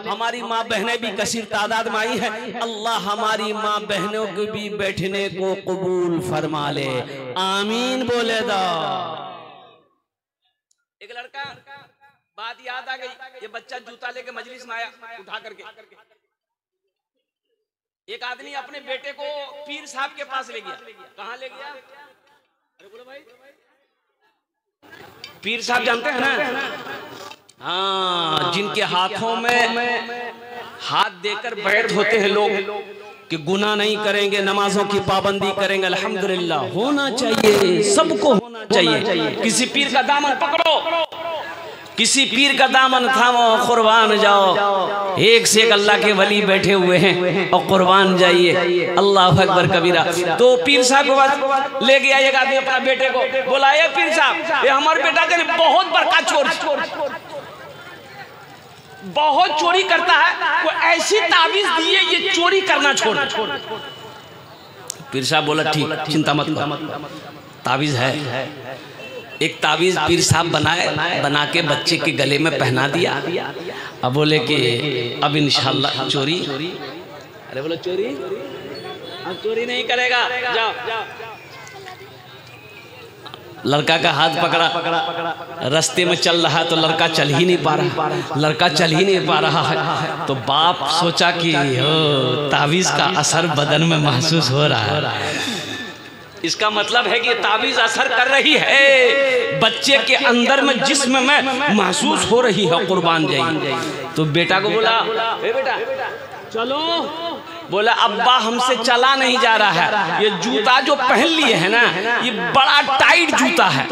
हमारी माँ बहनें भी कसीर तादाद में आई है। अल्लाह हमारी माँ बहनों के भी बैठने को कबूल फरमा ले, आमीन बोले दो। एक लड़का, बात याद आ गई, ये बच्चा जूता लेके मजलिस में आया उठा करके। एक आदमी अपने बेटे को पीर साहब के पास ले गया। कहाँ ले गया? अरे बोलो भाई, पीर साहब जानते हैं ना? हाँ, जिनके हाथों में हाथ देकर बैठ होते हैं लोग कि गुनाह नहीं करेंगे, नमाजों की पाबंदी करेंगे। अल्हम्दुलिल्लाह, होना चाहिए, सबको होना चाहिए। किसी पीर का दामन पकड़ो, किसी पीर का दामन थामो, कुर्बान जाओ। एक से एक अल्लाह के वली बैठे हुए हैं और कुर्बान जाइए। अल्लाह अकबर कबीरा। तो पीर साहब को बात ले गया एक आदमी अपना बेटे को, बोला ये पीर साहब, ये हमारे बेटा के बहुत बड़का चोर, बहुत चोरी करता है, कोई ऐसी ताबीज दिए ये चोरी करना छोड़। पीर साहब बोला ठीक, चिंता मत करो, ताबीज है। एक ताबीज पीर साहब बना के बच्चे के गले में पहना दिया। अब बोले कि अब इंशाल्लाह चोरी, अरे बोलो चोरी, अब चोरी नहीं करेगा, जाओ। लड़का का हाथ पकड़ा, रास्ते में चल रहा है तो लड़का चल ही नहीं पा रहा है। तो बाप सोचा कि ताबीज का असर बदन में महसूस हो रहा है। इसका मतलब है कि ताबीज असर कर रही है, बच्चे के अंदर में जिस्म में महसूस हो रही है, कुर्बान जाइए। तो बेटा को बोला, ए बेटा चलो। बोला अब्बा हमसे चला नहीं जा रहा है, ये जूता जो पहन लिए है ना ये बड़ा टाइट जूता है।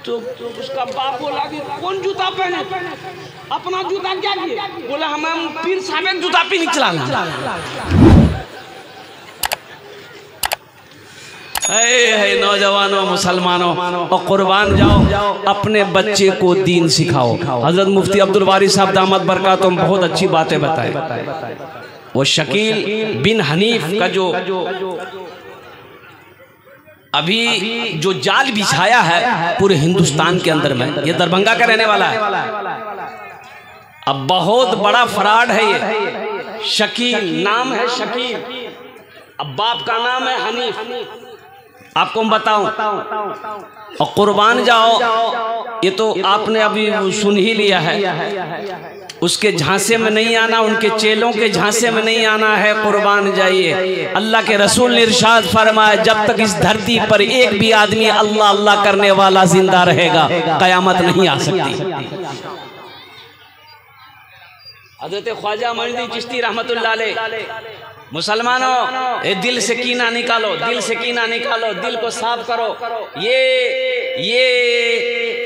तो उसका बाप बोला कि कौन जूता पहने, अपना जूता क्या किए? बोला हम पीर साहब जूता पे नहीं चलाना। है नौजवानों, मुसलमानों, और कुर्बान जाओ, अपने बच्चे को दीन सिखाओ। हजरत मुफ्ती अब्दुल वारी साहब दामत बरकातुहुम बहुत अच्छी बातें बताए। वो शकील बिन हनीफ का जो अभी जो जाल बिछाया है पूरे हिंदुस्तान के अंदर में, ये दरभंगा का रहने वाला है। अब बहुत बड़ा फ्रॉड है ये। शकील नाम है, शकील, अब बाप का नाम है हनीफ। आपको मैं बताऊं, और कुर्बान जाओ, ये तो आपने अभी सुन ही लिया है। उसके झांसे में नहीं आना, उनके चेलों के झांसे में नहीं आना है, कुर्बान जाइए। अल्लाह के रसूल ने इरशाद फरमाया, जब तक इस धरती पर एक भी आदमी अल्लाह अल्लाह करने वाला जिंदा रहेगा, कयामत नहीं आ सकती। हज़रत ख्वाजा मोइनुद्दीन चिश्ती रहमतुल्लाह अलैह, मुसलमानों ये दिल से कीना निकालो, दिल से कीना निकालो, दिल को साफ करो। ये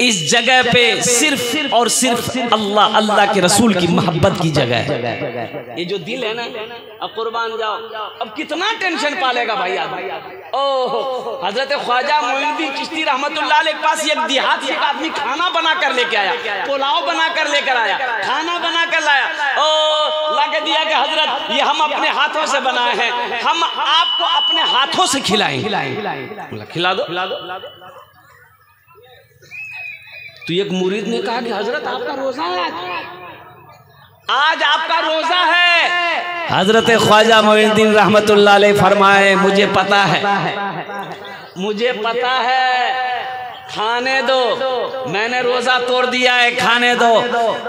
इस जगह पे सिर्फ और सिर्फ अल्लाह अल्लाह के रसूल की मोहब्बत की जगह है। ये जो दिल है ना, अब कुर्बान जाओ, अब कितना टेंशन पालेगा भाई आदमी। ओह, हजरत ख्वाजा मोइनुद्दीन चिश्ती रहमतुल्लाह अलैह के पास एक देहात से आदमी खाना बना कर लेके आया, पुलाव बना कर लेकर आया, खाना बना कर लाया। ओ ला के दिया कि हजरत ये हम अपने हाथों से बनाए हैं, हम आपको अपने हाथों से खिलाएंगे। खिला दो। तो एक मुरीद ने कहा कि हजरत आपका रोजा है, आज आपका रोजा है। हजरत ख्वाजा मोइनुद्दीन रहमतुल्लाह अलैह फरमाए, मुझे पता है, खाने दो, मैंने रोजा तोड़ दिया है, खाने दो।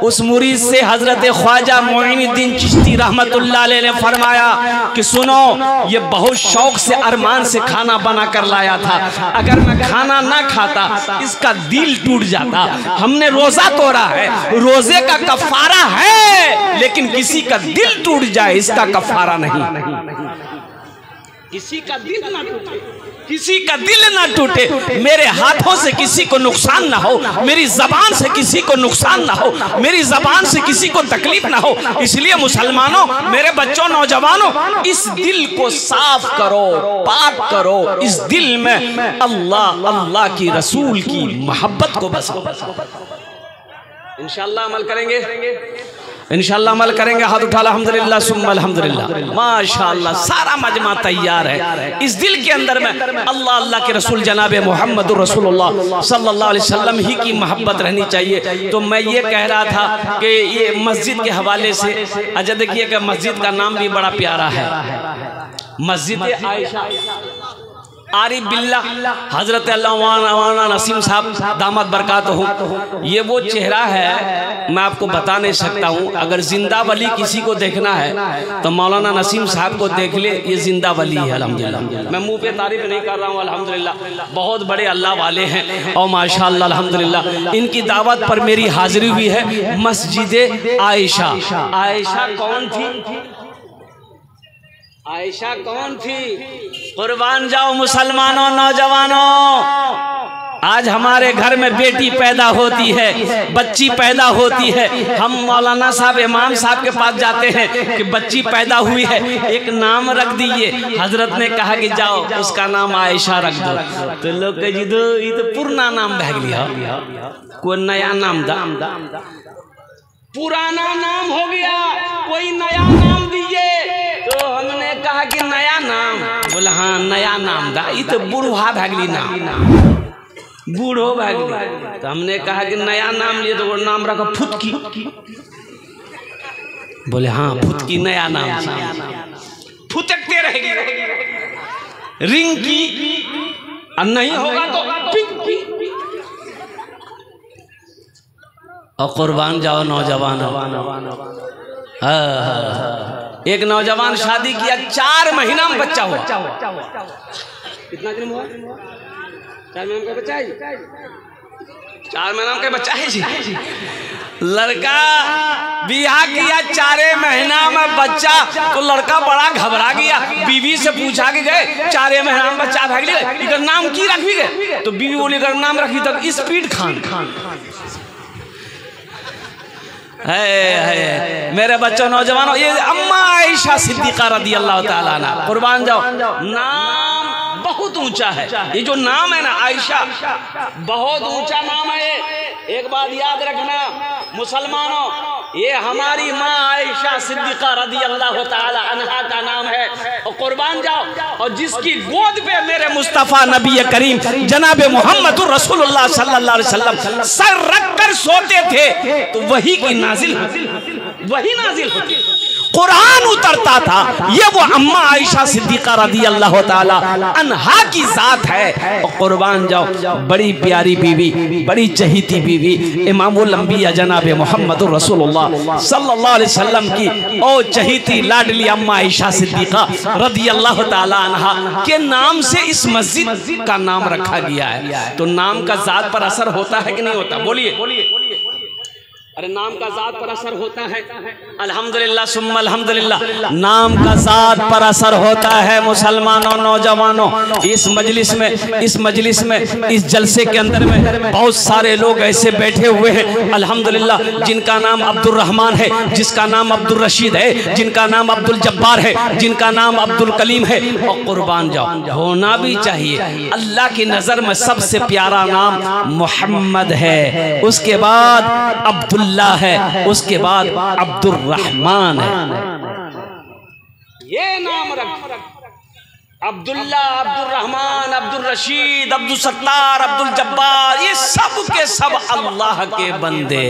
उस मुरीद से हजरत ख्वाजा मोइनुद्दीन चिश्ती रहमतुल्लाह अलैह ने फरमाया कि सुनो, ये बहुत शौक से अरमान से खाना बना कर लाया था, अगर मैं खाना ना खाता इसका दिल टूट जाता। हमने रोजा तोड़ा है, रोजे का कफारा है, लेकिन किसी का दिल टूट जाए इसका कफारा नहीं। किसी का दिल ना टूटे, किसी का दिल ना टूटे, मेरे हाथों से किसी को नुकसान ना हो, मेरी जबान से किसी को नुकसान ना हो, मेरी जबान से किसी को तकलीफ ना हो। इसलिए मुसलमानों, मेरे बच्चों, नौजवानों, इस दिल को साफ करो, पाक करो। इस दिल में अल्लाह अल्लाह की रसूल की मोहब्बत को बसाओ। इंशाअल्लाह अमल करेंगे। इंशाअल्लाह अमल करेंगे। हाथ उठा अल्हम्दुलिल्लाह सुम्मा अल्हम्दुलिल्लाह। माशाअल्लाह सारा मजमा तैयार है। इस दिल के अंदर में अल्लाह अल्लाह के रसूल जनाब मोहम्मद रसूलुल्लाह सल्लल्लाहु अलैहि वसल्लम ही की मोहब्बत रहनी चाहिए। तो मैं ये कह रहा था कि ये मस्जिद के हवाले से अच्छा देखिए कि मस्जिद का नाम भी बड़ा प्यारा है, मस्जिद आयशा आरिफ बिल्ला हजरत अल्लामा नसीम साहब दामद बरकात हो। ये वो चेहरा है, मैं आपको बता नहीं सकता हूँ। अगर जिंदा वली किसी को देखना है तो मौलाना नसीम साहब को देख ले, ये जिंदा वली है अल्हम्दुलिल्लाह। मैं मुंह पे तारीफ नहीं कर रहा हूँ, अल्हम्दुलिल्लाह बहुत बड़े अल्लाह वाले हैं और माशाअल्लाह अल्हम्दुलिल्लाह इनकी दावत पर मेरी हाजिरी हुई है। मस्जिद आयशा, आयशा कौन थी? आयशा कौन थी? कुर्बान जाओ मुसलमानों, नौजवानों, आज हमारे घर में बेटी पैदा होती है, बच्ची पैदा होती है, हम मौलाना साहब इमाम साहब के पास जाते हैं कि बच्ची पैदा हुई है, एक नाम रख दीजिए। हजरत ने कहा कि जाओ उसका नाम आयशा रख दो। तो लोग कह जी दो ये तो पुराना नाम भाग लिया, कोई नया नाम दा, पुराना नाम हो गया, कोई नया नाम दीजिए। तो हमने कहा कि नया नाम, बोला हाँ नया नाम दा, ये तो बूढ़ा भागली नाम, बूढ़ो भागली। तो हमने कहा कि नया नाम लिए तो वो नाम रखो फुटकी। बोले हाँ फुटकी नया नाम, फुटकते रहेगी रिंकी, और नहीं होगा तो पिंकी। और कुर्बान जाओ नौजवान, एक नौजवान शादी किया, 4 महीना में बच्चा हुआ। कितना दिन हुआ? 4 महीने का बच्चा है, 4 महीना का बच्चा है जी। लड़का बियाह किया, 4 महीना में बच्चा, तो लड़का बड़ा घबरा गया। बीवी से पूछा कि गए 4 महीना में बच्चा भाग लिया, इधर नाम की रखी गए? तो बीवी बोली अगर नाम रखी तक स्पीड खान। है मेरे बच्चों नौजवानों, ये अम्मा आयशा सिद्दीका रदी अल्लाह ताला अन्हा, कुर्बान जाओ, नाम बहुत ऊंचा है। ये जो नाम है ना आयशा, बहुत ऊंचा नाम है। एक बात याद रखना मुसलमानों, ये हमारी माँ आयशा सिद्दीका रदी अल्लाह ताला अन्हा का नाम है। और कुर्बान जाओ, और जिसकी गोद पे मेरे मुस्तफ़ा नबी करीम जनाब मोहम्मद रसूलुल्लाह सल्लल्लाहु अलैहि वसल्लम सर रख कर सोते थे, तो वही की नाजिल होती, कुरान उतरता था। ये वो अम्मा आयशा सिद्दीका रदी अल्लाह ताला अन्हा की जात है। और कुर्बान जाओ, बड़ी प्यारी बीवी, बड़ी चहीती बीवी, इमामुल अंबिया जनाब मोहम्मद रसूलुल्लाह सल्लल्लाहु अलैहि वसल्लम की ओ चहीती लाडली अम्मा आयशा सिद्दीका रदी अल्लाह ताला अन्हा के नाम से इस मस्जिद का नाम रखा गया है। तो नाम का जात पर असर होता है कि नहीं होता? बोलिए। अरे नाम का जात पर असर होता है। अल्हम्दुलिल्लाह सुम्मा अल्हम्दुलिल्लाह, नाम का जात पर असर होता है। मुसलमानों नौजवानों, इस मजलिस में इस जलसे के अंदर में बहुत सारे लोग ऐसे बैठे हुए हैं अल्हम्दुलिल्लाह, जिनका नाम अब्दुल रहमान है, जिसका नाम अब्दुल रशीद है, जिनका नाम अब्दुल जब्बार है, जिनका नाम अब्दुल कलीम है। और कुर्बान जाओ, होना भी चाहिए। अल्लाह की नजर में सबसे प्यारा नाम मोहम्मद है, उसके बाद अब्दुल है, उसके बाद अब्दुल रहमान है। ये नाम रख, अब्दुल्ला, अब्दुल रहमान, अब्दुल रशीद, अब्दुल सत्तार, अब्दुल जब्बार, ये सब के सब अल्लाह के बंदे।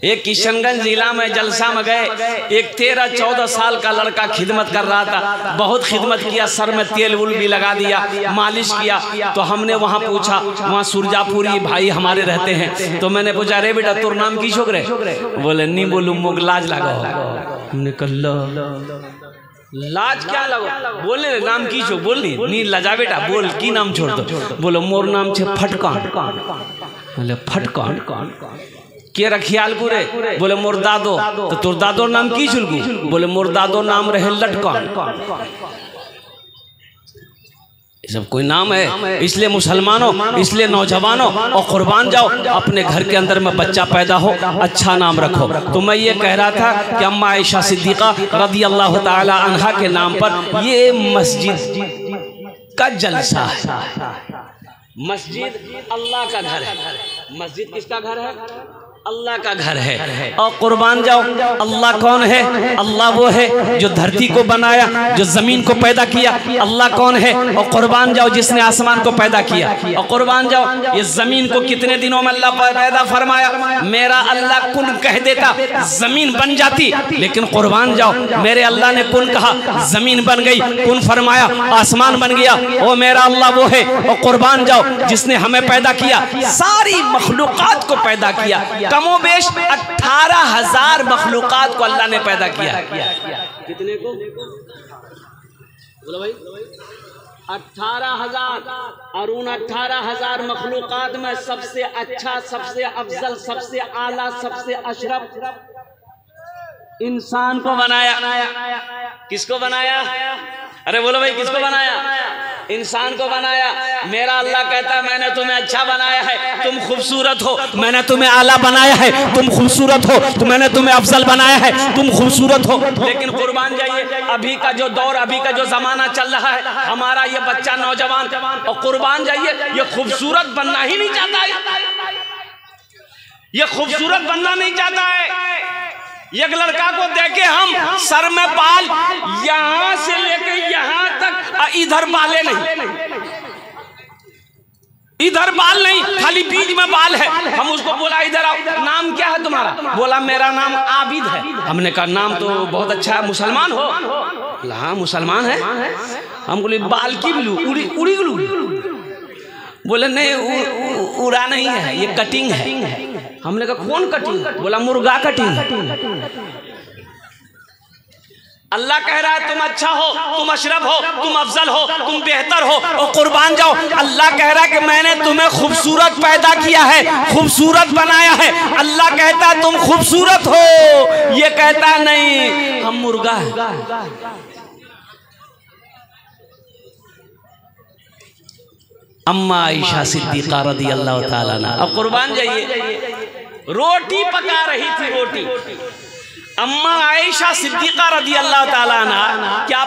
एक किशनगंज जिला में जलसा में गए, एक 13-14 साल का लड़का खिदमत कर रहा था, बहुत खिदमत किया, सर में तेल उल भी लगा दिया, मालिश किया। तो हमने वहाँ पूछा, वहाँ सुरजापुरी भाई हमारे रहते हैं, तो मैंने पूछा अरे बेटा तोर नाम की छोकरे? बोले नहीं बोलू मोग लाज लगा। हमने कहा लाज क्या लगो? बोले नाम की छो? बोलनी नहीं लजा बेटा, बोल की नाम छोड़ दो। बोलो मोर नाम छे फटकान। बोले फटकान के रखियाल पूरे? बोले मोर दादो। तो तोर दादो नाम की छुलगू? बोले मोर दादो नाम रहे लटकान। सब कोई नाम है। इसलिए मुसलमानों, इसलिए नौजवानों, और कुर्बान जाओ, अपने घर के अंदर में बच्चा पैदा हो, अच्छा नाम रखो। तो मैं ये कह रहा था कि अम्मा आयशा सिद्दीका रदी अल्लाह ताला अन्हा के नाम पर ये मस्जिद का जलसा है। मस्जिद अल्लाह का घर है। मस्जिद किसका घर है? अल्लाह का घर है। और कुर्बान जाओ, अल्लाह कौन है? अल्लाह वो है जो धरती को बनाया, जो जमीन को पैदा किया। अल्लाह कौन है? और कुर्बान जाओ जिसने आसमान को पैदा किया। और कुर्बान जाओ ये जमीन को कितने दिनों में अल्लाह पैदा फरमाया? मेरा अल्लाह कुन कह देता जमीन बन जाती, लेकिन कुर्बान जाओ मेरे अल्लाह ने कुन कहा, जमीन बन गई, कुन फरमाया, आसमान बन गया। वो मेरा अल्लाह वो है। और कुर्बान जाओ जिसने हमें पैदा किया, सारी मखलूकात को पैदा किया। कमोबेश 18,000 मखलूकात को अल्लाह ने पैदा किया। कितने को बोलो भाई? 18,000। और उन 18,000 मखलूकात में सबसे अच्छा, सबसे अफजल, सबसे आला, सबसे अशरफ इंसान को बनाया। किसको बनाया? अरे बोलो भाई, किसको बनाया? इंसान को बनाया। मेरा अल्लाह कहता है मैंने तुम्हें अच्छा बनाया है, तुम खूबसूरत हो। मैंने तुम्हें आला बनाया है, तुम खूबसूरत हो। तो मैंने तुम्हें अफजल बनाया है, तुम खूबसूरत हो। लेकिन कुर्बान जाइए, अभी का जो दौर, अभी का जो जमाना चल रहा है, हमारा ये बच्चा नौजवान, और कुर्बान जाइए ये खूबसूरत बनना ही नहीं चाहता है। ये खूबसूरत बनना नहीं चाहता है। एक लड़का को देखे हम सर में बाल यहां से लेके यहां तक, इधर बाले नहीं, इधर बाल नहीं, खाली बीच में बाल है। हम उसको बोला इधर आओ, नाम क्या है तुम्हारा? बोला मेरा नाम आबिद है। हमने कहा नाम तो बहुत अच्छा है, मुसलमान हो? हाँ मुसलमान है। हम बोले बाल की उड़ी गलू? बोले नहीं उड़ा नहीं है, ये कटिंग है। हमने कहा कौन कटिंग? बोला मुर्गा कटिंग। अल्लाह कह रहा है तुम अच्छा हो, तुम अशरफ हो, तुम अफजल हो, तुम बेहतर हो। और कुर्बान जाओ, अल्लाह कह रहा है कि मैंने तुम्हें खूबसूरत पैदा किया है, खूबसूरत बनाया है। अल्लाह कहता है तुम खूबसूरत हो, ये कहता नहीं हम मुर्गा है। अम्मा आयशा सिद्दीक़ा रज़ी अल्लाह ताला अन्हा, अब कुर्बान जाइए, रोटी पका रही थी। रोटी अम्मा आयशा सिद्दीक़ा रज़ी अल्लाह ताला अन्हा क्या